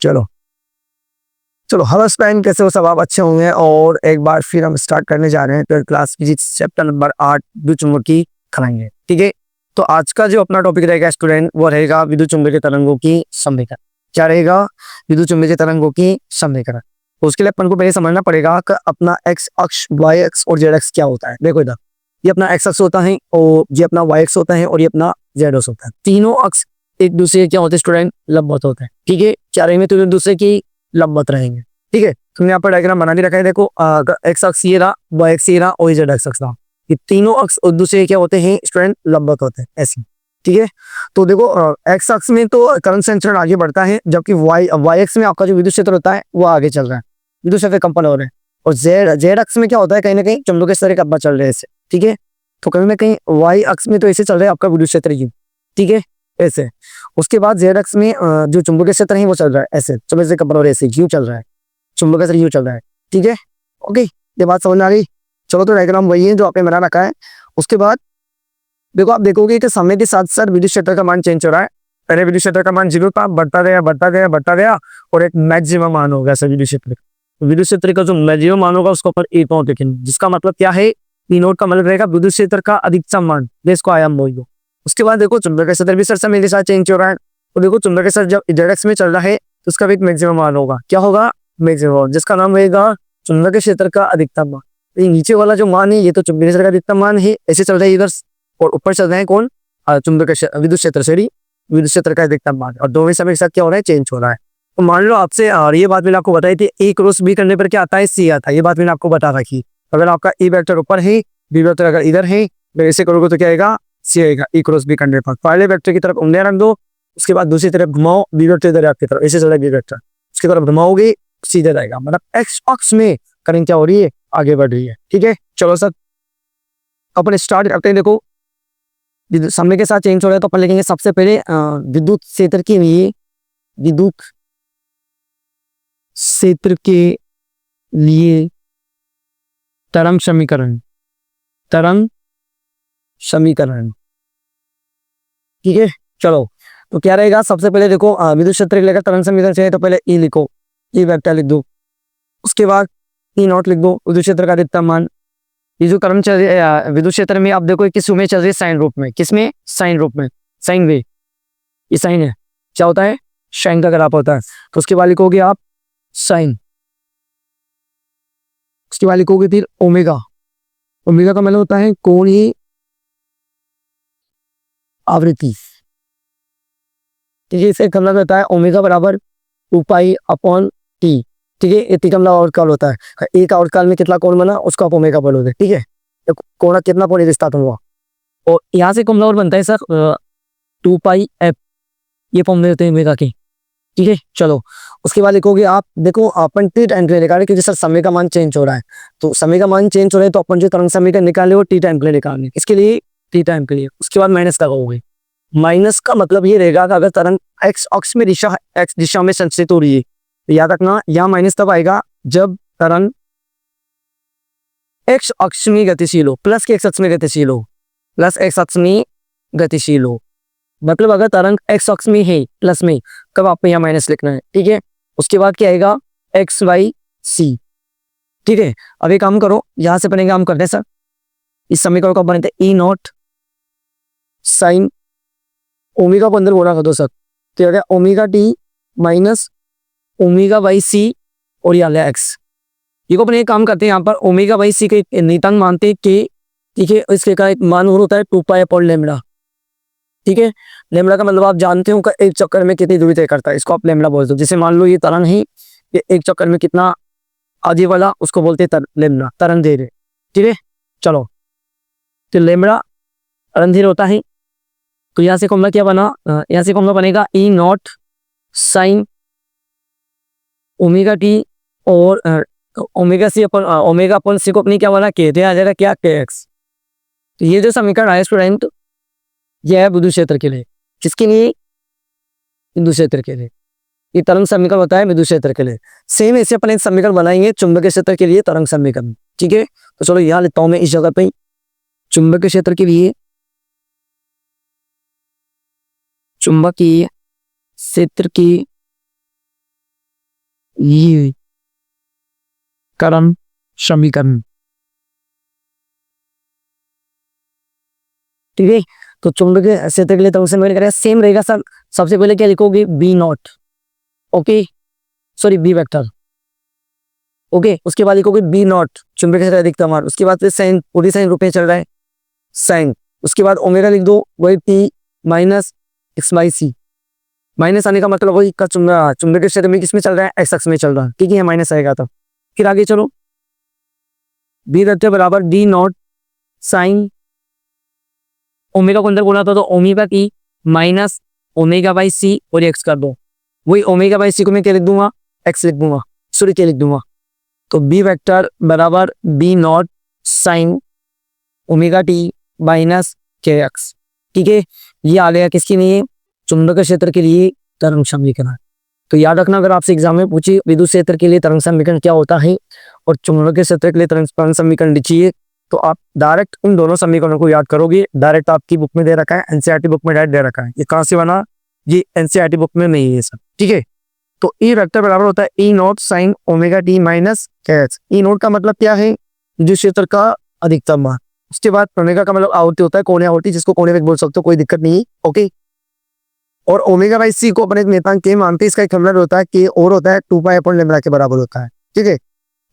चलो चलो hello student, कैसे हो सब? आप अच्छे होंगे। और एक बार फिर हम स्टार्ट करने जा रहे हैं 12th class physics chapter number 8 विद्युत चुम्बकीय कराएंगे। ठीक है, तो आज का जो अपना टॉपिक रहेगा स्टूडेंट, वो रहेगा विद्युत चुम्बकीय तरंगों की समीकरण। क्या रहेगा? विद्युत चुम्बकीय तरंगों की समीकरण। तो उसके लिए अपन को पहले समझना पड़ेगा कि अपना एक्स अक्ष, वाई अक्ष और जेड अक्ष क्या होता है। देखो इधर, ये अपना एक्स अक्ष होता है और ये अपना वाई अक्ष होता है और ये अपना जेड अक्ष होता है। तीनों अक्ष एक दूसरे के क्या होते हैं स्टूडेंट? लंबवत होते हैं। ठीक है, क्या रहेंगे? तो एक दूसरे की लंबवत रहेंगे। ठीक है, तुमने यहाँ पर डायग्राम बना के रखा है। देखो एक्स अक्ष ये रहा, वाई अक्ष ये रहा और जेड अक्ष रहा। ये तीनों अक्ष एक दूसरे के क्या होते हैं स्टूडेंट? लंबवत होते हैं ऐसे। ठीक है, तो देखो एक्स अक्ष में तो करंट संचरण आगे बढ़ता है, जबकि वाई अक्ष में आपका जो विद्युत क्षेत्र होता है वो आगे चल रहा है, विद्युत क्षेत्र कंपन हो रहे हैं। और जेड अक्ष में क्या होता है? कहीं ना कहीं चुंबकीय क्षेत्र का चल रहे हैं ऐसे। ठीक है, तो कहीं ना कहीं वाई अक्ष में तो ऐसे चल रहा है आपका विद्युत क्षेत्र यू। ठीक है, ऐसे। उसके बाद जेड अक्ष में जो चुंबकीय क्षेत्र है वो चल रहा है ऐसे, चुंबकीय कंपन हो रहे ऐसे, यू चल रहा है, चुंबकीय क्षेत्र यू चल रहा है। ठीक है, ओके, ये बात समझ में आ गई। चलो, तो डायग्राम वही है जो आपने बना रखा है। उसके बाद देखो, आप देखोगे कि समय के साथ साथ विद्युत क्षेत्र का मान चेंज हो रहा है। पहले विद्युत क्षेत्र का मान 0 था, बढ़ता गया बढ़ता गया बढ़ता गया और एक मैक्सिमम मान हो गया सर विद्युत क्षेत्र का। विद्युत क्षेत्र का जो मैक्सिमम मान होगा उसको अपन ई नॉट लिखेंगे, जिसका मतलब क्या है? ई नॉट का मतलब रहेगा विद्युत क्षेत्र का अधिकतम मान, इसको आयाम बोल। उसके बाद देखो चुंबकीय क्षेत्र भी सर समय के साथ चेंज हो रहा है। तो देखो चुंबकीय क्षेत्र जब जेड अक्ष में चल रहा है तो उसका भी एक मैक्सिमम मान होगा। क्या होगा? मैक्सिमम, जिसका नाम रहेगा चुंबकीय क्षेत्र का अधिकतम मान। तो ये नीचे वाला जो मान है ये तो चुंबकीय क्षेत्र का अधिकतम मान है, ऐसे चल रहा है इधर, और ऊपर चल रहे हैं कौन? चुंबकीय विद्युत क्षेत्र से विद्युत क्षेत्र का अधिकतम मान, और दोनों समय के साथ क्या हो रहा है? चेंज हो रहा है। तो मान लो आपसे ये बात मैंने आपको बताई थी, ए क्रॉस बी करने पर क्या आता है? सी आता है। ये बात मैंने आपको बता रखी। अगर आपका ई वेक्टर ऊपर है, बी वेक्टर अगर इधर है, तो ऐसे करोगे तो क्या आएगा? सी आएगा ई क्रॉस बी करने पर। पहले वेक्टर की तरफ उंगलियां रख दो, उसके बाद दूसरी तरफ घुमाओ, बी वेक्टर इधर आपकी तरफ ऐसे चला बी वेक्टर, उसकी तरफ घुमाओगे सीधे रहेगा, मतलब एक्स अक्ष में करंट क्या हो रही है? आगे बढ़ रही है। ठीक है, चलो सर अपन स्टार्ट करते हैं। देखो समय के साथ चेंज हो रहा है तो अपन लिखेंगे सबसे पहले विद्युत क्षेत्र के लिए, विद्युत क्षेत्र के लिए तरंग समीकरण, तरंग समीकरण। ठीक है, चलो तो क्या रहेगा? सबसे पहले देखो विद्युत क्षेत्र लेकर तरंग समीकरण चाहिए तो पहले ई लिखो, ई वेक्टर लिख दो। उसके बाद ई नॉट लिख दो, विद्युत क्षेत्र का अधिकतम मान। ये जो करंट चल रही है विद्युत क्षेत्र में, आप देखो किस में चल रही है? साइन रूप में। किसमें? साइन रूप में, साइन वे। ये साइन है, क्या होता है? साइन का ग्राफ होता है। तो उसके बाद लिखोगे आप साइन, उसके बाद लिखोगे फिर ओमेगा। ओमेगा का मतलब होता है कोणीय आवृत्ति। ठीक है, इसे मतलब होता है ओमेगा बराबर 2 पाई अपॉन टी। ठीक है, ये टी का मतलब और काल होता है, एक और काल में कितना कोण बना उसको आप ओमेगा बोलोगे। ठीक है, तो कोण कितना कोण रिश्ता हुआ, और यहाँ से कौन और बनता है सर 2 पाई एफ, ये फॉर्म में होते हैं ओमेगा की। ठीक है, चलो उसके बाद लिखोगे आप, देखो अपन टी टाइम के लिए निकाले क्योंकि सर समय का मान चेंज हो रहा है, तो समय का मान चेंज हो रहा है तो अपन जो तरंग समीकरण निकाले वो टी टाइम के लिए निकालने, इसके लिए टी टाइम के लिए। उसके बाद माइनस लगाओगे। माइनस का मतलब ये रहेगा कि अगर तरंग एक्स अक्ष में दिशा, एक्स दिशा में संचित हो रही है, तो याद रखना यहाँ माइनस तब आएगा जब तरंग एक्स अक्ष में गतिशील हो, प्लस के एक्स अक्ष में गतिशील हो, प्लस एक्स अक्ष में गतिशील हो। मतलब अगर तरंग एक्स अक्ष में है प्लस में, कब आपको यहाँ माइनस लिखना है। ठीक है, उसके बाद क्या आएगा? X y c. ठीक है, अब एक काम करो, यहां से पहले काम करते हैं सर, इस समीकरण को बनते हैं ई नॉट साइन ओमेगा को अंदर बोला कर दो सर, तो क्या omega T minus omega by C और यहाँ एक्स। ये को अपन एक काम करते हैं, यहाँ पर ओमेगा बाई सी के नियतांक मानते हैं के। ठीक है, इसके का एक मान और होता है 2 पाई अपॉन लैम्बडा। ठीक है, लैम्बडा का मतलब आप जानते हो एक चक्कर में कितनी दूरी तय करता है, इसको आप लैम्बडा बोलते हो। जैसे मान लो ये तरंग है, ये एक चक्कर में कितना आगे वाला, उसको बोलते हैं लैम्बडा, तरंग दे रहे। ठीक है, चलो तो लैम्बडा तरंग धीरे होता है, तो यहाँ से फॉर्मूला क्या बना? यहाँ से फॉर्मूला बनेगा ई नॉट साइन ओमेगा टी और ओमेगा सी अपन ओमेगा अपन सी को अपनी क्या बना? के आ जाएगा क्या? के एक्स। तो ये जो समीकरण है स्टूडेंट, यह है विद्युत क्षेत्र के लिए। किसके लिए? विद्युत क्षेत्र के लिए। ये तरंग समीकरण होता है विद्युत क्षेत्र के लिए। सेम ऐसे अपन एक समीकरण बनाएंगे चुंबकीय क्षेत्र के लिए, तरंग समीकरण। ठीक है, तो चलो यहाँ लिखता हूं मैं इस जगह पे, चुंबकीय क्षेत्र के लिए, चुंबकीय क्षेत्र की ये करण समीकरण। ठीक है, तो चुंबकीय क्षेत्र के लिए तरंग समीकरण करेगा सेम रहेगा सर। सबसे पहले क्या लिखोगे, b not, okay sorry b vector, okay उसके बाद लिखोगे बी नॉट चुंबकीय क्षेत्र अधिकतम मान, उसके बाद साइन, पूरी साइन रूप में चल रहा है साइन, उसके बाद ओमेगा लिख दो, वही t minus x by c. Minus आने का मतलब वही का चुंबकीय क्षेत्र में किसमें चल रहा है, एक्स अक्ष में चल रहा है, ठीक है माइनस आएगा। तो फिर आगे चलो, बी वेक्टर बराबर डी नॉट साइन ओमेगा को अंदर बोला था तो ओमेगा की माइनस ओमेगा बाई सी और एक्स कर दो, वही ओमेगा बाई सी को मैं क्या लिख दूंगा, एक्स लिख दूंगा, सॉरी क्या लिख दूंगा। तो बी वेक्टर बराबर b not sine omega T minus के एक्स, ठीक है। ये आ गया किसके लिए, चुंबकीय क्षेत्र के लिए तरंग समीकरण। तो याद रखना, अगर आपसे एग्जाम में पूछे विद्युत क्षेत्र के लिए तरंग समीकरण क्या होता है और चुंबकीय क्षेत्र के लिए तरंग समीकरण लिखिए, तो आप डायरेक्ट उन दोनों समीकरणों को याद करोगे। डायरेक्ट आपकी बुक में दे रखा है, एनसीईआरटी बुक में डायरेक्ट दे रखा है। ये कहां से बना, ये एनसीईआरटी बुक में नहीं है सब, ठीक है। तो ई वेक्टर बराबर होता है E naught sine omega T minus के एक्स। ई नॉट का मतलब क्या है, विद्युत क्षेत्र का अधिकतम मान। उसके बाद ओमेगा का मतलब आवृत्ति होता है, कोणीय आवृत्ति, जिसको कोणीय वेग बोल सकते हो, कोई दिक्कत नहीं, ओके। और ओमेगा बाई सी को अपने नियतांक के मानते हैं, इसका एक फॉर्मूला होता है के और होता है 2 पाई अपॉन लैम्ब्डा के बराबर होता है, ठीक है।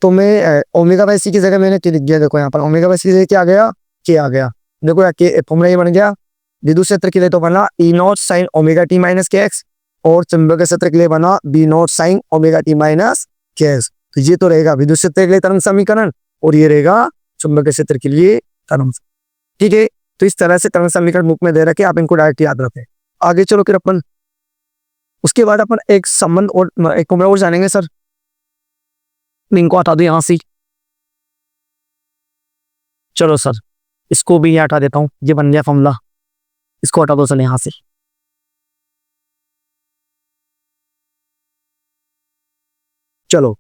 तो मैं ओमेगा बाई सी की जगह मैंने लिख दिया, देखो यहाँ पर ओमेगा बाई सी की जगह क्या आ गया, के आ गया। देखो यहाँ के फॉर्मूला ये बन गया। विद्युत क्षेत्र के लिए तो बना E naught sine omega T minus के एक्स, और चुंबकीय क्षेत्र के लिए बना B not sine omega T minus के एक्स। तो ये तो रहेगा विद्युत क्षेत्र के लिए तरंग समीकरण, और ये रहेगा चुंबकीय क्षेत्र के लिए तरंग, ठीक है। तो इस तरह से तरंग समीकरण बुक में दे रखे, आप इनको डायरेक्ट याद रखें। आगे चलो फिर अपन उसके बाद अपन एक संबंध और एक फॉर्मूला और जानेंगे सर। इनको हटा दो यहां से, चलो सर इसको भी हटा देता हूं, ये बन गया फॉर्मूला, इसको हटा दो सर यहां से। चलो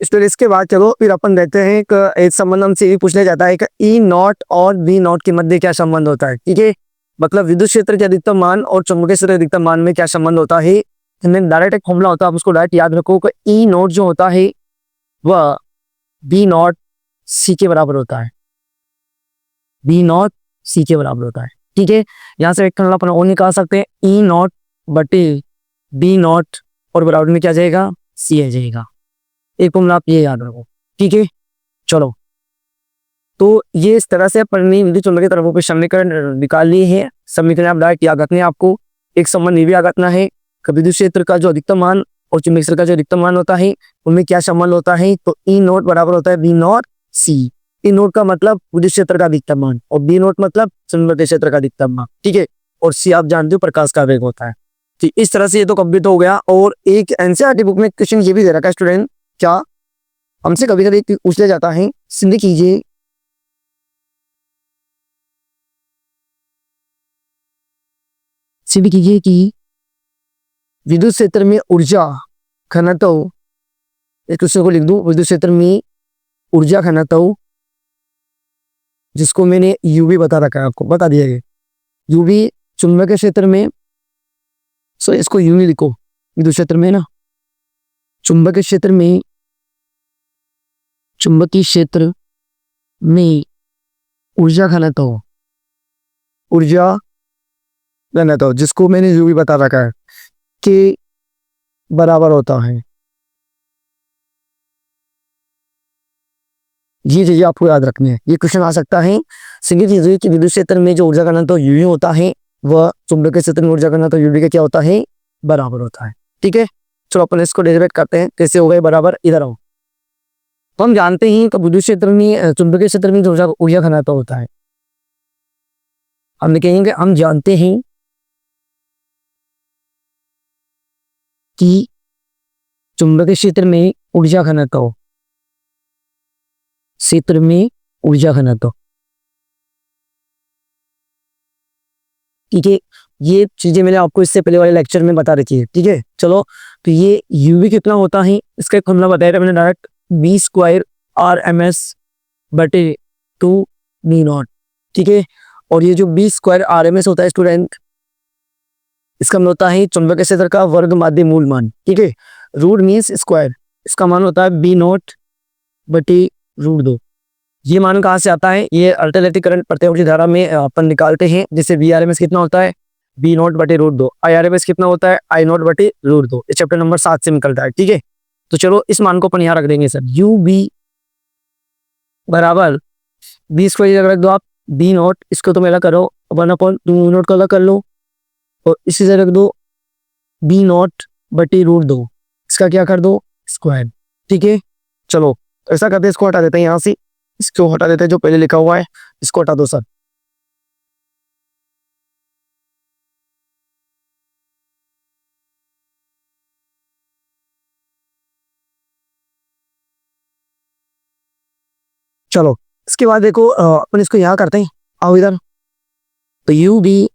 इसके बाद चलो फिर अपन देखते हैं एक संबंध हमसे ये पूछने जाता है कि ई नॉट और बी नॉट के मध्य क्या संबंध होता है, ठीक है। मतलब विद्युत क्षेत्र के अधिकतम मान और चुंबकीय क्षेत्र के अधिकतम मान में क्या संबंध होता है। डायरेक्ट एक फॉर्मूला होता है, आप उसको डायरेक्ट याद रखो कि ई नॉट जो होता है वह बी नॉट सी के बराबर होता है, बी नॉट सी के बराबर होता है, ठीक है। यहाँ से एक फॉर्मूला अपन और निकाल सकते हैं, ई नॉट बटे बी नॉट और बराबर में क्या जाएगा, सी आ जाएगा। एक फॉर्मूला आप ये याद रखो, ठीक है। चलो तो ये इस तरह से अपन ने विद्युत चुंबकीय तरंगों पे समीकरण निकाल लिए हैं। समीकरण आप डायरेक्ट याद रखने हैं आपको। एक संबंध ये भी याद रखना है कि विद्युत क्षेत्र का जो अधिकतम मान और चुंबकीय क्षेत्र का जो अधिकतम मान होता है उनमें क्या संबंध होता है। तो ई नॉट बराबर होता है b not c. E not का मतलब विद्युत क्षेत्र का अधिकतम मान और बी नॉट मतलब चुंबकीय क्षेत्र का अधिकतम मान, ठीक है। और सी आप जानते हो प्रकाश का वेग होता है। ठीक, इस तरह से ये तो कंप्लीट हो गया। और एक एनसीईआरटी बुक में क्वेश्चन ये भी दे रखा है स्टूडेंट, क्या हमसे कभी कभी पूछ लिया जाता है, सिंधी कीजिए सिंधी कीजिए कि विद्युत क्षेत्र में ऊर्जा घनत्व, एक क्वेश्चन को लिख दूं, विद्युत क्षेत्र में ऊर्जा घनत्व जिसको मैंने यूवी बता रखा है, आपको बता दिया गया यूवी चुंबकीय क्षेत्र में, सो इसको यूवी लिखो, विद्युत क्षेत्र में ना चुंबकीय क्षेत्र में, चुंबकीय क्षेत्र में ऊर्जा घनत्व, ऊर्जा घनत्व जिसको मैंने यूवी बता रखा है के बराबर होता है। ये चीजें आपको याद रखनी है, ये क्वेश्चन आ सकता है। सिंगल चीज कि विद्युत क्षेत्र में जो ऊर्जा घनत्व यूवी होता है वह चुंबकीय क्षेत्र में ऊर्जा घनत्व यूवी का क्या होता है, बराबर होता है, ठीक है। चलो अपन इसको डेरिवेट करते हैं, कैसे हो गए बराबर, इधर आओ। तो हम जानते हैं कि विद्युत क्षेत्र में चुंबकीय क्षेत्र में जो ऊर्जा घनत्व होता है, हम कहेंगे हम जानते हैं कि चुंबकीय क्षेत्र में ऊर्जा घनत्व, क्षेत्र में ऊर्जा घनत्व, ठीक है। ये चीजें मैंने आपको इससे पहले वाले लेक्चर में बता रखी है, ठीक है। चलो तो ये यूवी कितना होता है इसका एक फॉर्मूला बताया था मैंने direct, b square r m s बटे 2 बी नॉट, ठीक है। और ये जो b square r m s होता है स्टूडेंट, इसका मतलब होता है चुंबकीय क्षेत्र का वर्ग माध्य मूल मान, ठीक है। रूट मीन्स स्क्वायर, इसका मान होता है बी नॉट बटी रूट दो। ये मान कहाँ से आता है, ये अल्टरनेटिव करंट प्रत्यावर्ती धारा में अपन निकालते हैं, जिससे वी आर एम एस कितना होता है बी नॉट बटे रूट दो, आई आर एम एस कितना होता है आई नॉट बटे रूट दो। ये चैप्टर नंबर 7 से निकलता है। ठीक है, तो चलो इस मान को अपन यहाँ रख देंगे सर, यू बी बराबर बी स्क्वायर जगह रख दो आप, बी नॉट इसको तो मेरा करो 1/2 नॉट का अलग कर लो, और इसी से रख दो बी नॉट बटी रूट दो, इसका क्या कर दो स्क्वायर। ठीक है, चलो ऐसा करते हैं, इसको हटा देते हैं यहाँ से, इसको हटा देते हैं जो पहले लिखा हुआ है, इसको हटा दो सर। चलो इसके बाद देखो अपन इसको यहाँ करते हैं, आओ इधर। तो यू बी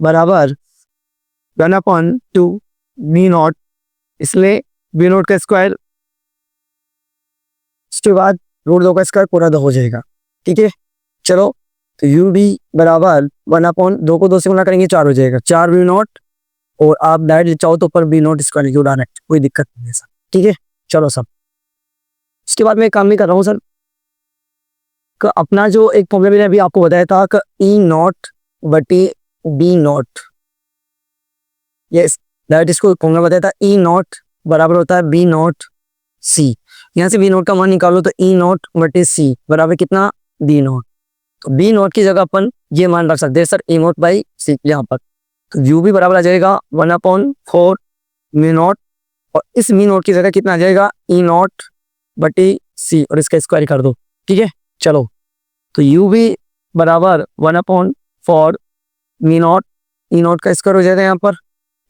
बराबर 1/2 बी नॉट, इसलिए बी नॉट का स्क्वायर, उसके बाद रूट दो का स्क्वायर पूरा दो हो जाएगा। ठीक है, चलो तो यू बी बराबर 1/2 को 2 से गुना करेंगे 4 हो जाएगा, 4 बी नॉट, और आप डायरेक्ट चाहो तो ऊपर बी नॉट स्क्वायर लिखो डायरेक्ट, कोई दिक्कत नहीं है सर। ठीक है, चलो सब। उसके बाद मैं एक काम भी कर रहा हूँ सर, अपना जो एक प्रॉब्लम मैंने अभी आपको बताया था कि ई नॉट बटी बी नॉट, यस दैट इसको फॉर्मूला बताया था, ई नॉट बराबर होता है बी नॉट सी। यहाँ से बी नॉट का मान निकालो तो ई नॉट बटे सी बराबर कितना बी नॉट, तो बी नॉट की जगह अपन ये मान रख सकते हैं सर ई नॉट बाई सी यहाँ पर, तो यू भी बराबर आ जाएगा 1/4 मी नॉट, और इस मी नॉट की जगह कितना आ जाएगा ई नॉट बटी सी, और इसका स्क्वायर कर दो। ठीक है, चलो तो यू भी बराबर 1/4 मी नॉट, ई नॉट का स्क्वायर हो जाएगा यहाँ पर,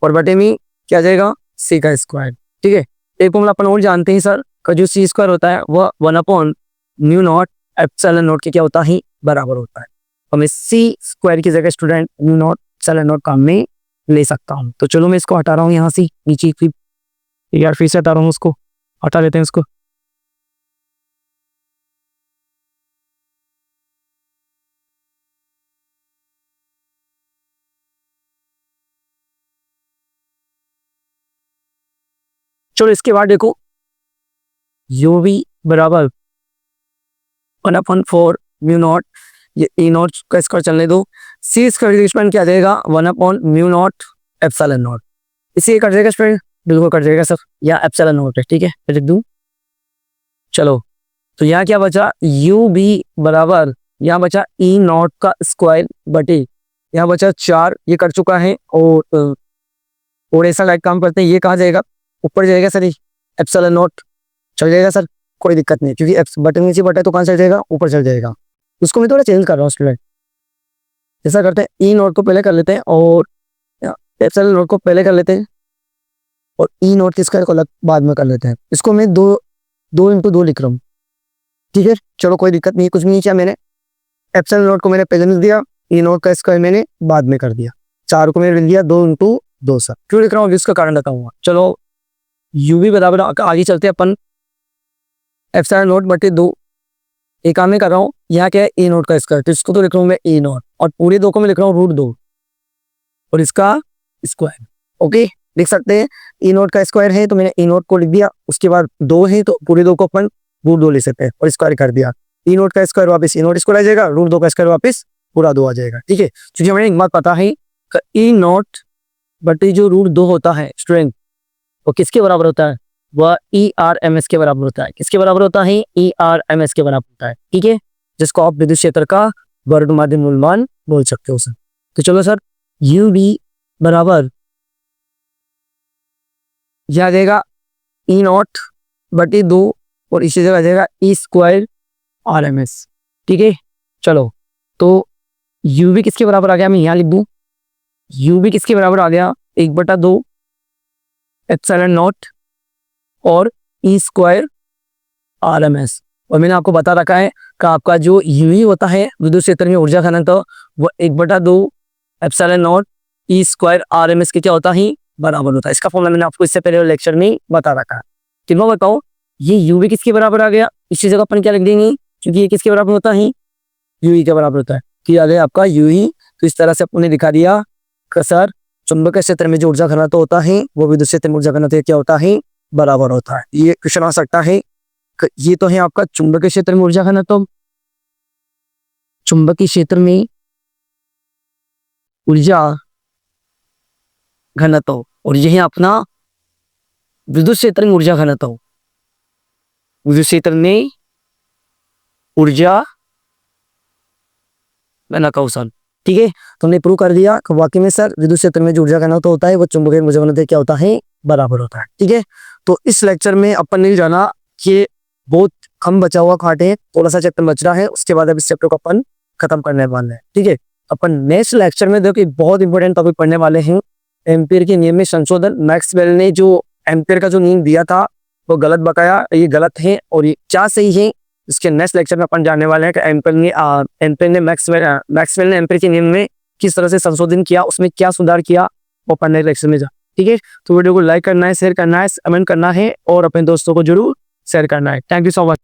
और बटे में क्या आ जाएगा सी का स्क्वायर। ठीक है, एक फॉर्मूला अपन और जानते हैं सर का, जो सी स्क्वायर होता है वह 1/म्यू नॉट एप्सिलॉन नॉट के क्या होता है बराबर होता है। तो मैं सी स्क्वायर की जगह student mu naught epsilon not काम में ले सकता हूँ। तो चलो मैं इसको हटा रहा हूँ यहाँ से नीचे की, यार फिर से हटा रहा हूँ, उसको हटा लेते हैं इसको। चलो इसके बाद देखो यू वी बराबर 1/4 म्यू नॉट, ये ई नॉट का स्क्वायर चलने दो, सी स्क्वायर स्टूडेंट क्या आ जाएगा 1/म्यू नॉट एप्सिलॉन नॉट, इसी कट जाएगा स्टूडेंट, बिल्कुल कट जाएगा सर, या एप्सिलॉन नॉट है। ठीक है, लिख दूँ, चलो तो यहाँ क्या बचा यू बी बराबर, यहाँ बचा ई नॉट का स्क्वायर बटे, यहाँ बचा 4, ये कर चुका है, और ऐसा लाइक काम करते हैं, ये कहाँ जाएगा ऊपर जाएगा सर, एप्सिलॉन नॉट चल जाएगा सर, कोई दिक्कत नहीं, क्योंकि बटन नीचे बटा तो कहाँ चल जाएगा ऊपर चल जाएगा। उसको मैं थोड़ा चेंज कर रहा हूँ स्टूडेंट, ऐसा करते हैं ई नॉट को पहले कर लेते हैं और एप्सिलॉन नॉट को पहले कर लेते हैं, और ई नॉट के स्क्वायर को अलग बाद में कर लेते हैं। इसको मैं 2 × 2 लिख रहा हूँ। ठीक है, चलो कोई दिक्कत नहीं, कुछ भी नहीं किया मैंने, एप्सिलॉन नॉट को मैंने पहले लिख दिया, ई नॉट का स्क्वायर मैंने बाद में कर दिया, 4 को मैंने लिख दिया 2 × 2 सर। क्यों लिख रहा हूँ इसका कारण बताऊंगा। चलो यू भी बराबर आगे चलते हैं अपन, एप्सिलॉन नॉट बटे 2, एक काम में कर रहा हूँ, यहाँ क्या है ए नॉट का स्क्वायर, तो इसको तो लिख रहा हूँ मैं ए नॉट, और पूरे 2 को मैं लिख रहा हूँ √2, और इसका स्क्वायर। ओके, लिख सकते हैं ए नॉट का स्क्वायर है तो मैंने ए नॉट को लिख दिया, उसके बाद 2 है तो पूरे 2 को अपन √2 ले सकते हैं, और स्क्वायर कर दिया, ए नॉट का स्क्वायर वापस ए नॉट स्क्वायर आ जाएगा, √2 का स्क्वायर वापस पूरा 2 आ जाएगा। ठीक है, क्योंकि हमें एक बात पता है ए नॉट बटे जो √2 होता है स्टूडेंट, वो किसके बराबर होता है, वह ERMS के बराबर होता है। किसके बराबर होता है, ERMS के बराबर होता है। ठीक है, जिसको आप विद्युत क्षेत्र का वर्ग माध्य मूलमान बोल सकते हो सर। तो चलो सर यू बी बराबर यह आ जाएगा ई नॉट बटे 2, और इसी जगह आ जाएगा E² RMS। ठीक है, चलो तो यू बी किसके बराबर आ गया, मैं यहाँ लिख दूँ, यू बी किसके बराबर आ गया 1/2 एप्सिलॉन नॉट और E² RMS। और मैंने आपको बता रखा है कि आपका जो यू होता है विद्युत क्षेत्र में ऊर्जा घनत्व, वो 1/2 एप्सिलॉन नॉट E² RMS के क्या होता है बराबर होता है। इसका फॉर्मूला मैंने आपको इससे पहले लेक्चर में बता रखा है। कि मैं बताऊँ ये यू भी किसके बराबर आ गया, इसी जगह अपन क्या लिख देंगे, क्योंकि ये किसके बराबर होता है यू के बराबर होता है, कि आ गया आपका यू ही। तो इस तरह से अपने दिखा दिया कि सर चुंबकीय क्षेत्र में जो ऊर्जा घनत्व होता है वो विद्युत क्षेत्र में ऊर्जा घनत्व क्या होता है बराबर होता है। ये क्वेश्चन आ सकता है। ये तो है आपका चुंबकीय क्षेत्र में ऊर्जा घनत्व, चुंबकीय क्षेत्र में ऊर्जा घनत्व, और यही अपना विद्युत क्षेत्र में ऊर्जा घनत्व, विद्युत क्षेत्र में ऊर्जा घनत्व। ठीक है, तो हमने प्रूव कर दिया कि वाकई में सर विद्युत क्षेत्र में जो ऊर्जा घनत्व होता है वो चुंबकीय ऊर्जा घनत्व क्या होता है, बराबर होता है। ठीक है, तो इस लेक्चर में अपन ने जाना कि बहुत कम बचा हुआ खाट है, थोड़ा सा चैप्टर बच रहा है, उसके बाद अब इस चैप्टर को अपन खत्म करने वाले हैं। ठीक है, अपन नेक्स्ट लेक्चर में देखो बहुत इंपॉर्टेंट टॉपिक पढ़ने वाले हैं, एम्पीयर के नियम में संशोधन। मैक्सवेल ने जो एम्पीयर का जो नियम दिया था वो गलत बताया, ये गलत है और ये क्या सही है, इसके नेक्स्ट लेक्चर में अपन जानने वाले हैं कि एम्पीयर ने मैक्सवेल ने एम्पीयर के नियम में किस तरह से संशोधन किया, उसमें क्या सुधार किया, वो अपन नेक्स्ट लेक्चर में जा। ठीक है, तो वीडियो को लाइक करना है, शेयर करना है, कमेंट करना है और अपने दोस्तों को जरूर शेयर करना है। Thank you so much.